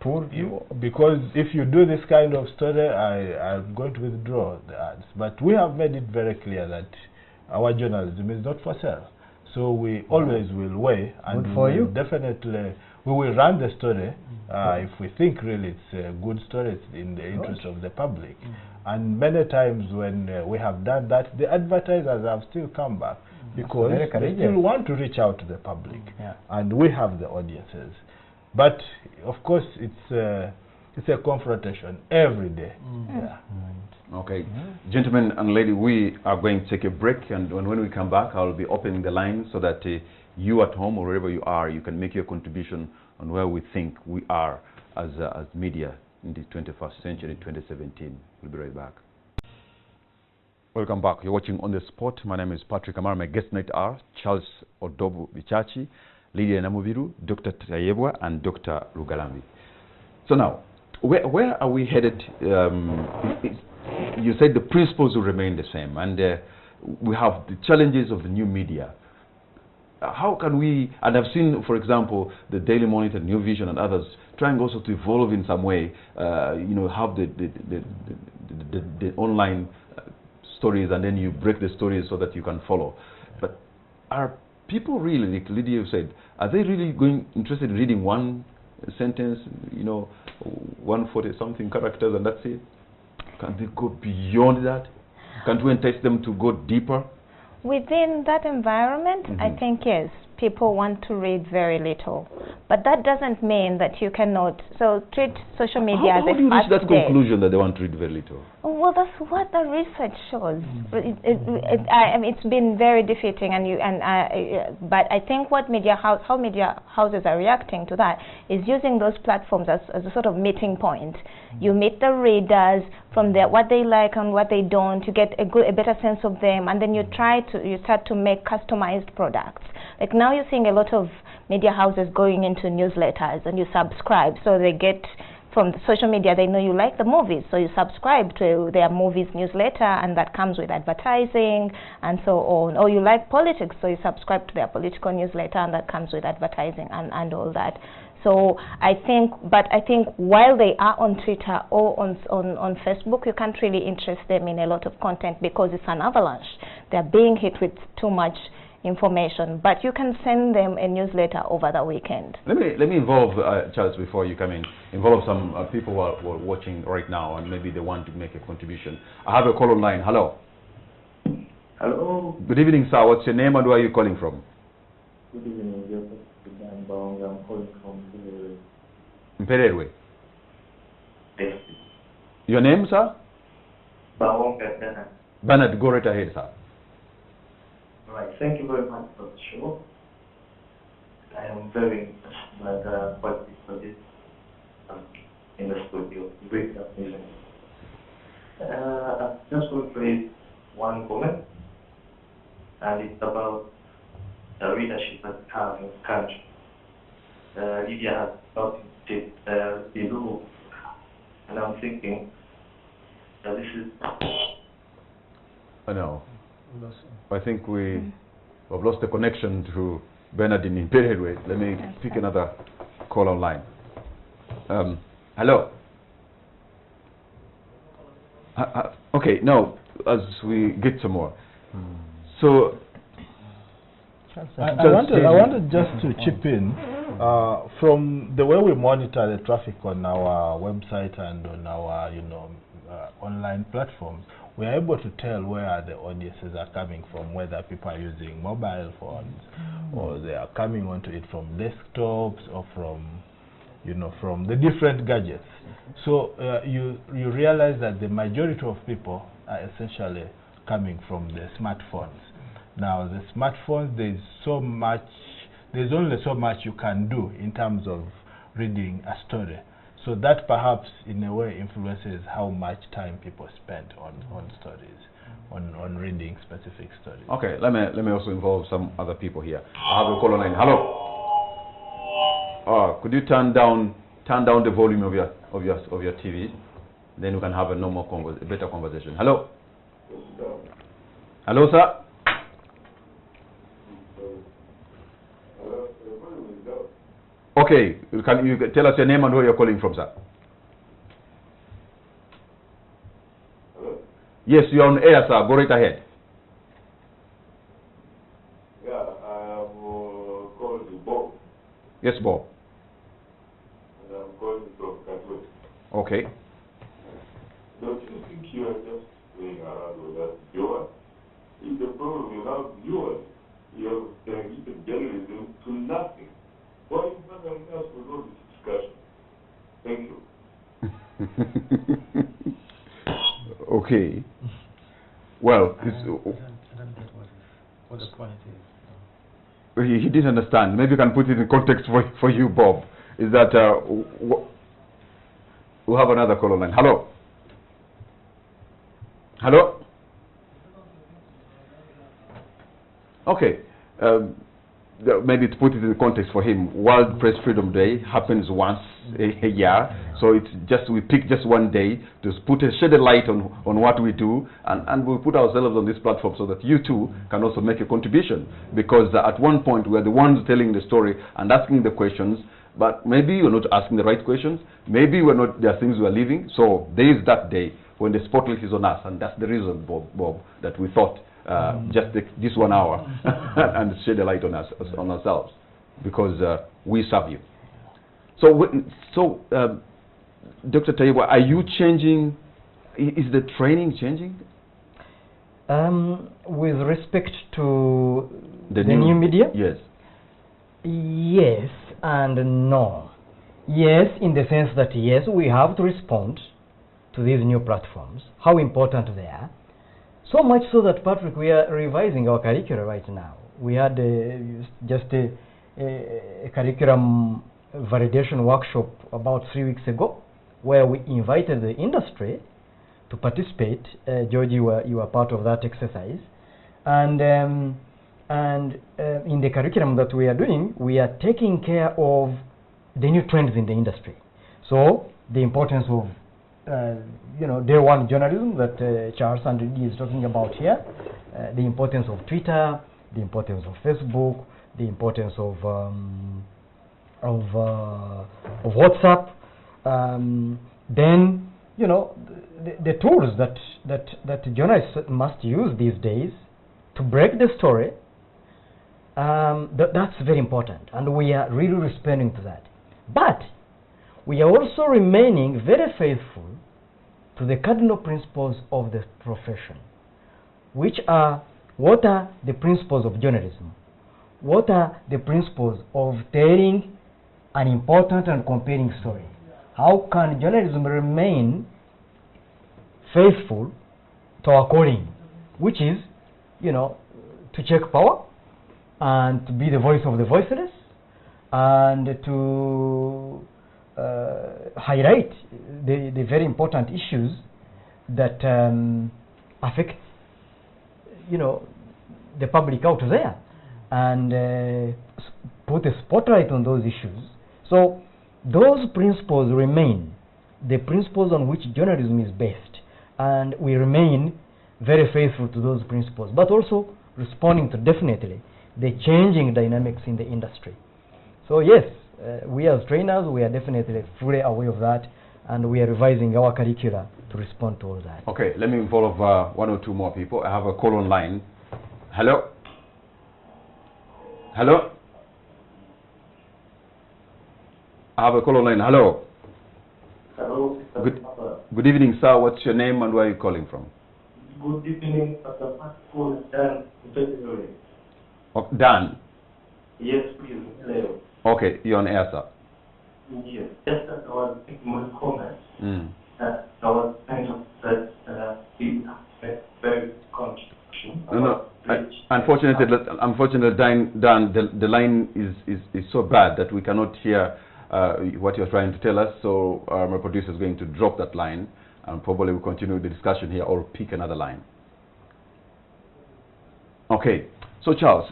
Poor you. because if you do this kind of story, I'm going to withdraw the ads." But we have made it very clear that our journalism is not for sale. So we always will weigh, and Good for you. Definitely we will run the story if we think really it's a good story, it's in the interest of the public. And many times when we have done that, the advertisers have still come back because they still want to reach out to the public, and we have the audiences. But of course, it's a confrontation every day. Okay, gentlemen and lady, we are going to take a break, and when we come back, I'll be opening the line so that you at home or wherever you are, you can make your contribution on where we think we are as media in the 21st century, 2017. We'll be right back. Welcome back. You're watching On The Spot. My name is Patrick Amara. My guests tonight are Charles Odobu Bichachi, Lydia Namubiru, Dr. Tayebwa, and Dr. Rugalambi. So now, where are we headed? You said the principles will remain the same, and we have the challenges of the new media. How can we, and I've seen, for example, the Daily Monitor, New Vision, and others trying also to evolve in some way, have the online stories, and then you break the stories so that you can follow. But are people really, like Lydia said, are they really interested in reading one sentence, 140-something characters, and that's it? Can they go beyond that? Can't we entice them to go deeper? Within that environment, I think yes, people want to read very little. But that doesn't mean that you cannot, so treat social media as a fast How do you reach that conclusion that they want to read very little? Well, that's what the research shows. I mean, it's been very defeating, but I think what how media houses are reacting to that is using those platforms as a sort of meeting point. You meet the readers from what they like and what they don't. You get a better sense of them, and then you start to make customized products. Like now, you're seeing a lot of media houses going into newsletters, and you subscribe, so they get. From the social media, they know you like the movies, so you subscribe to their movies newsletter, and that comes with advertising and so on. Or you like politics, so you subscribe to their political newsletter, and that comes with advertising and all that. So I think while they are on Twitter or on Facebook, you can't really interest them in a lot of content because it's an avalanche. They're being hit with too much information, but you can send them a newsletter over the weekend. Let me involve Charles before you come in. Involve some people who are watching right now, and maybe they want to make a contribution. I have a call online. Hello. Hello. Good evening, sir. What's your name and where are you calling from? Good evening, Joseph. Baong. I'm calling from Mperere. Mperere. Yes. Your name, sir? Baong Bernard. Bernard, go right ahead, sir. All right. Thank you very much for the show. I am very impressed by the quality for this in the studio. Great amazing. Just want to raise one comment, and it's about the leadership that we have in the country. Lydia has noted the rule, and I'm thinking that this is. I know. I think we have lost the connection to Bernard in Imperial. Let me pick another call online. Hello. Okay, now as we get some more. So I wanted just to chip in from the way we monitor the traffic on our website and on our online platforms. We are able to tell where the audiences are coming from, whether people are using mobile phones or they are coming onto it from desktops or from from the different gadgets. So you realize that the majority of people are essentially coming from the smartphones. Now the smartphones, there's only so much you can do in terms of reading a story. So that perhaps in a way influences how much time people spend on stories, on reading specific stories. Okay, let me also involve some other people here. I have a call line. Hello. Could you turn down the volume of your TV? Then we can have a better conversation. Hello. Hello, sir. Okay, can you tell us your name and where you're calling from, sir? Hello? Yes, you're on air, sir. Go right ahead. Yeah, I am called Bob. Yes, Bob. And I'm calling from Katwe. Okay. Don't you think you are just playing around with us viewers? If the problem you have viewers, you have transited journalism to nothing. Why you bother us with all this discussion? Thank you. Okay. Well, I don't get what the point is. he didn't understand. Maybe you can put it in context for you, Bob. Is that we'll have another call line. Hello. Hello. Okay. Maybe to put it in context for him, World Press Freedom Day happens once a year, so it's we pick just one day to shed a light on what we do, and we put ourselves on this platform so that you too can also make a contribution, because at one point we are the ones telling the story and asking the questions, but maybe you're not asking the right questions, maybe there are things we are leaving, so there is that day when the spotlight is on us, and that's the reason, Bob, that we thought just take this 1 hour and shed a light on ourselves, because we serve you. So, Dr. Taiwa, are you changing? Is the training changing? With respect to the new media? Yes. Yes and no. Yes, in the sense that yes, we have to respond to these new platforms, how important they are. So much so that, Patrick, we are revising our curriculum right now. We had just a curriculum validation workshop about 3 weeks ago, where we invited the industry to participate. George, you were part of that exercise. And in the curriculum that we are doing, we are taking care of the new trends in the industry. So the importance of day one journalism that Charles Andy is talking about here, the importance of Twitter, the importance of Facebook, the importance of WhatsApp, then the tools that journalists must use these days to break the story. That's very important, and we are really responding to that. But we are also remaining very faithful to the cardinal principles of the profession, which are, what are the principles of journalism? what are the principles of telling an important and compelling story? How can journalism remain faithful to our calling, which is, to check power and to be the voice of the voiceless and to highlight the very important issues that affect, the public out there, and put a spotlight on those issues. So those principles remain the principles on which journalism is based, and we remain very faithful to those principles, but also responding to definitely the changing dynamics in the industry. So yes, we as trainers, we are definitely fully aware of that, and we are revising our curricula to respond to all that. Okay, let me involve one or two more people. I have a call online. Hello? Hello? I have a call online. Hello? Hello. Good evening, sir. What's your name and where are you calling from? Good evening, Mr. Pascal Dan. Oh, Dan. Yes, please. Hello. Okay, you're on air, sir. Yes. Just as I was making my comment, I Mm. was kind of that we have very contribution. No. Unfortunately, Dan, the line is so bad that we cannot hear what you're trying to tell us. So my producer is going to drop that line, and probably we'll continue the discussion here or pick another line. Okay. So Charles,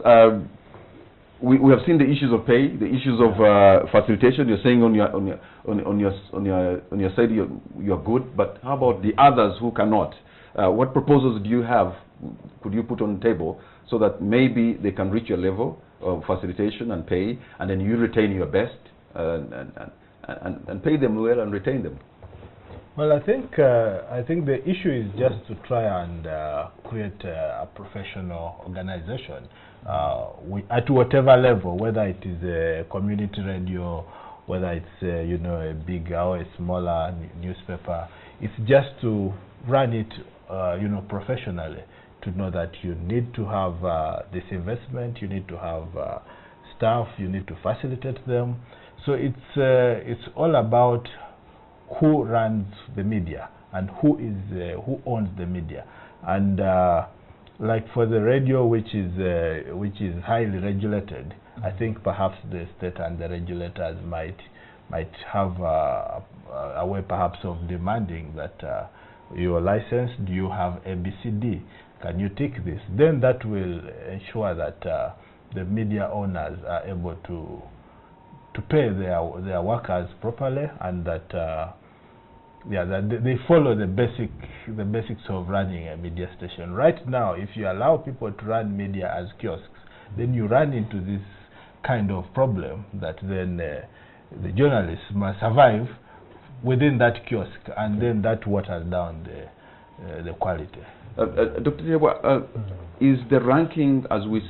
we have seen the issues of pay, the issues of facilitation. You're saying on your side you're good, but how about the others who cannot? What proposals do you have? Could you put on the table so that maybe they can reach your level of facilitation and pay, and then you retain your best and pay them well and retain them? Well, I think the issue is just to try and create a professional organization at whatever level, whether it is a community radio, whether it's a big or a smaller newspaper. It's just to run it professionally, to know that you need to have this investment, you need to have staff, you need to facilitate them. So it's all about who runs the media and who owns the media. And like for the radio, which is highly regulated, I think perhaps the state and the regulators might have a way perhaps of demanding that your license, do you have ABCD? Can you tick this? Then that will ensure that the media owners are able to pay their workers properly, and that that they follow the basics of running a media station. Right now, if you allow people to run media as kiosks, then you run into this kind of problem that then the journalists must survive within that kiosk, and then that waters down the quality. Dr. Tewa, is the ranking as we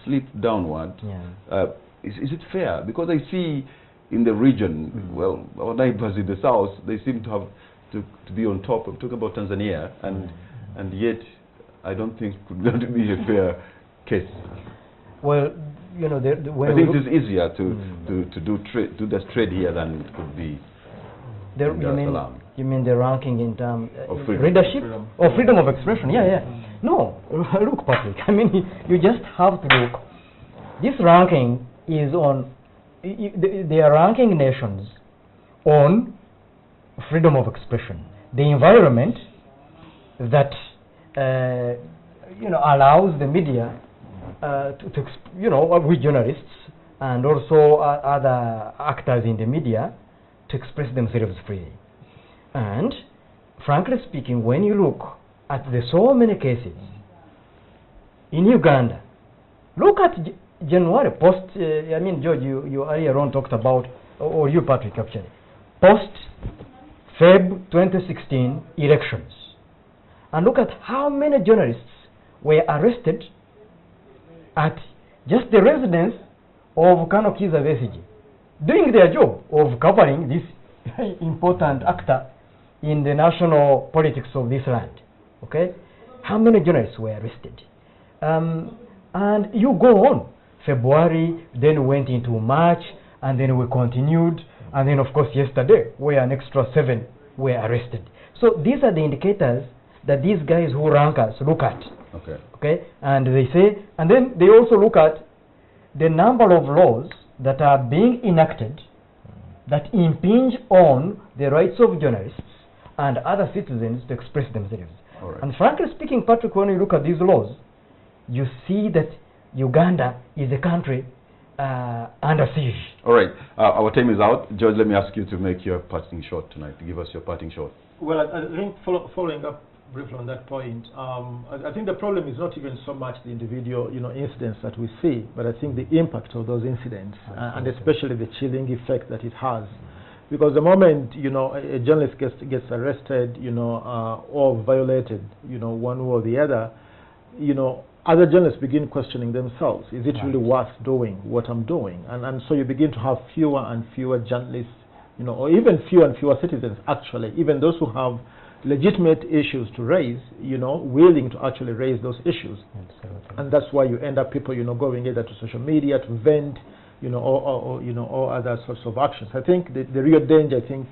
slip downward, is it fair? Because I see in the region, well, our neighbors in the south, they seem to have to be on top. I'm talking about Tanzania, and yet I don't think it could not be a fair case. Well, I think it is easier to do this trade here than it could be. You mean the ranking in terms of freedom. readership or freedom of expression? Yeah. No, look, Patrick. I mean, you just have to look. This ranking is on. They are ranking nations on freedom of expression, the environment that allows the media we journalists and also other actors in the media to express themselves freely. And frankly speaking, when you look at so many cases in Uganda, look at January post. George, you earlier on talked about, or you, Patrick, actually, post Feb 2016 elections, and look at how many journalists were arrested at just the residence of Kano Kiza Besigye, doing their job of covering this important actor in the national politics of this land. Okay, how many journalists were arrested? And you go on. February, then went into March, and then we continued, and then of course yesterday, where an extra 7 were arrested. So these are the indicators that these guys who rank us look at. Okay. Okay, and they say, and then they also look at the number of laws that are being enacted that impinge on the rights of journalists and other citizens to express themselves. All right. And frankly speaking, Patrick, when you look at these laws, you see that Uganda is a country under siege. All right. Our time is out. George, let me ask you to make your parting shot tonight, to give us your parting shot. Well, I think following up briefly on that point, I think the problem is not even so much the individual, incidents that we see, but I think the impact of those incidents, and especially the chilling effect that it has. Because the moment, a journalist gets arrested, or violated, one way or the other, other journalists begin questioning themselves. Is it really worth doing what I'm doing? And so you begin to have fewer and fewer journalists, or even fewer and fewer citizens, actually, even those who have legitimate issues to raise, willing to actually raise those issues. Absolutely. And that's why you end up people, going either to social media to vent, or other sorts of actions. I think the real danger, in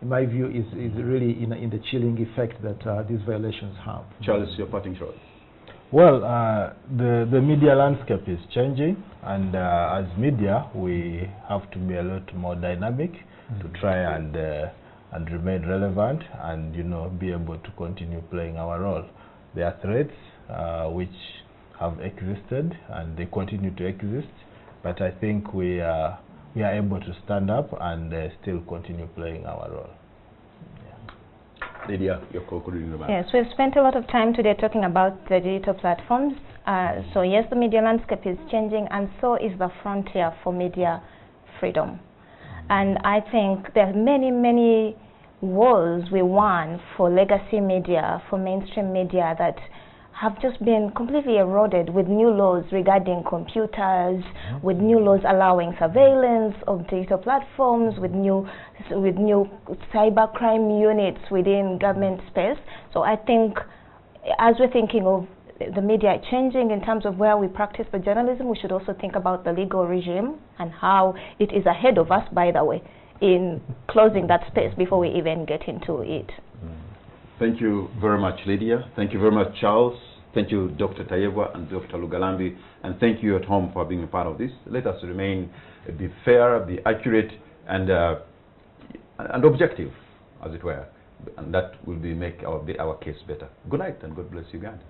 my view, is really in the chilling effect that these violations have. Charles, your parting shot. Well, the media landscape is changing, and as media, we have to be a lot more dynamic to try and remain relevant and be able to continue playing our role. There are threats which have existed and they continue to exist, but I think we are able to stand up and still continue playing our role. Lydia, your concluding remarks. Yes, we've spent a lot of time today talking about the digital platforms. So yes, the media landscape is changing, and so is the frontier for media freedom. And I think there are many, many wars we won for legacy media, for mainstream media, that have just been completely eroded with new laws regarding computers, with new laws allowing surveillance of digital platforms, with new cybercrime units within government space. So I think as we're thinking of the media changing in terms of where we practice the journalism, we should also think about the legal regime and how it is ahead of us, by the way, in closing that space before we even get into it. Thank you very much, Lydia. Thank you very much, Charles. Thank you, Dr. Tayebwa and Dr. Lugalambi. And thank you at home for being a part of this. Let us remain, be fair, be accurate, and objective, as it were. And that will make our case better. Good night, and God bless Uganda.